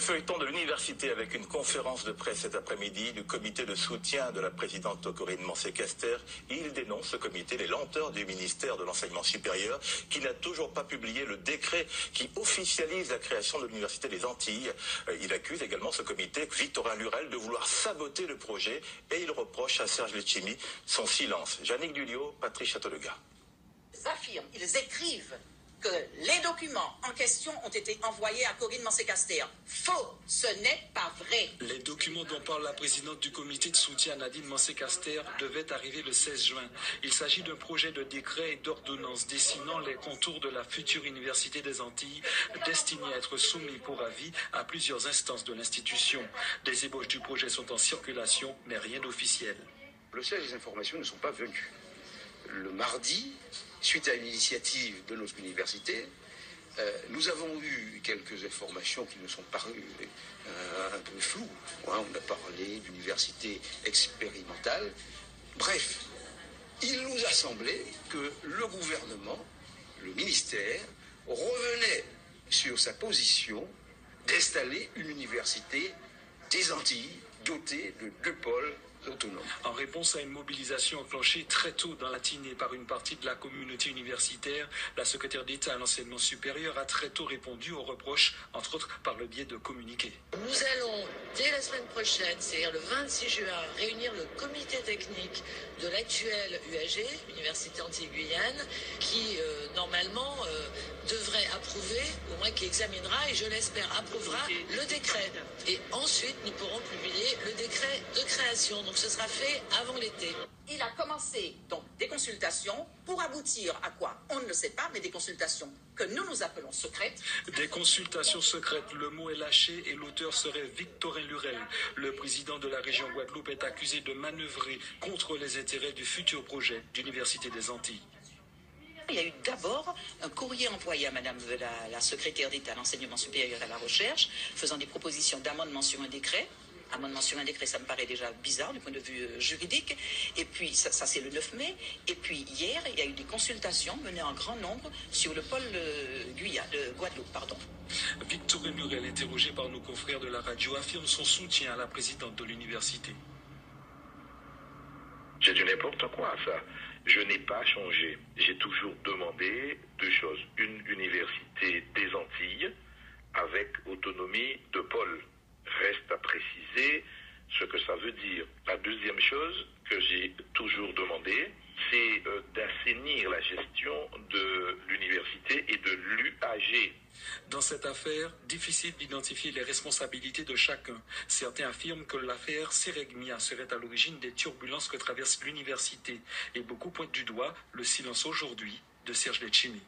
feuilleton de l'université avec une conférence de presse cet après-midi du comité de soutien de la présidente Corinne Mancé-Caster. Il dénonce, ce comité, les lenteurs du ministère de l'Enseignement supérieur qui n'a toujours pas publié le décret qui officialise la création de l'Université des Antilles. Il accuse également, ce comité, Victorin Lurel de vouloir saboter le projet et il reproche à Serge Letchimy son silence. Yannick Dulliot, Patrice Châteaunegat. Ils affirment, ils écrivent que les documents en question ont été envoyés à Corinne Mancé-Caster. Faux, ce n'est pas vrai. Les documents dont parle la présidente du comité de soutien, Nadine Mancé-Caster, devaient arriver le 16 juin. Il s'agit d'un projet de décret et d'ordonnance dessinant les contours de la future Université des Antilles, destinée à être soumis pour avis à plusieurs instances de l'institution. Des ébauches du projet sont en circulation, mais rien d'officiel. Le siège des informations ne sont pas venus. Le mardi, suite à une initiative de notre université, nous avons eu quelques informations qui nous sont parues un peu floues. On a parlé d'université expérimentale. Bref, il nous a semblé que le gouvernement, le ministère, revenait sur sa position d'installer une université des Antilles dotée de 2 pôles autonomes. En réponse à une mobilisation enclenchée très tôt dans la matinée par une partie de la communauté universitaire, la secrétaire d'État à l'enseignement supérieur a très tôt répondu aux reproches, entre autres par le biais de communiqués. Nous allons, dès la semaine prochaine, c'est-à-dire le 26 juin, réunir le comité technique de l'actuelle UAG, Université Antilles-Guyane, qui, normalement, devrait approuver, au moins qui examinera, et je l'espère approuvera, le décret. Et ensuite, nous pourrons publier le décret de création. Donc ce sera fait avant l'été. Il a commencé donc des consultations pour aboutir à quoi? On ne le sait pas, mais des consultations que nous appelons secrètes. Des consultations secrètes, le mot est lâché et l'auteur serait Victorin Lurel. Le président de la région Guadeloupe est accusé de manœuvrer contre les intérêts du futur projet d'Université des Antilles. Il y a eu d'abord un courrier envoyé à Madame la secrétaire d'État à l'enseignement supérieur et à la recherche, faisant des propositions d'amendement sur un décret. Amendement sur un décret, ça me paraît déjà bizarre du point de vue juridique. Et puis, ça c'est le 9 mai. Et puis, hier, il y a eu des consultations menées en grand nombre sur le pôle Guadeloupe. Victorin Lurel, interrogé par nos confrères de la radio, affirme son soutien à la présidente de l'université. C'est du n'importe quoi, ça. Je n'ai pas changé. J'ai toujours demandé 2 choses. Une université des Antilles avec autonomie de pôle. Reste à préciser ce que ça veut dire. La deuxième chose que j'ai toujours demandé, c'est d'assainir la gestion de l'université et de l'UAG. Dans cette affaire, difficile d'identifier les responsabilités de chacun. Certains affirment que l'affaire Seregmia serait à l'origine des turbulences que traverse l'université. Et beaucoup pointent du doigt le silence aujourd'hui de Serge Letchimy.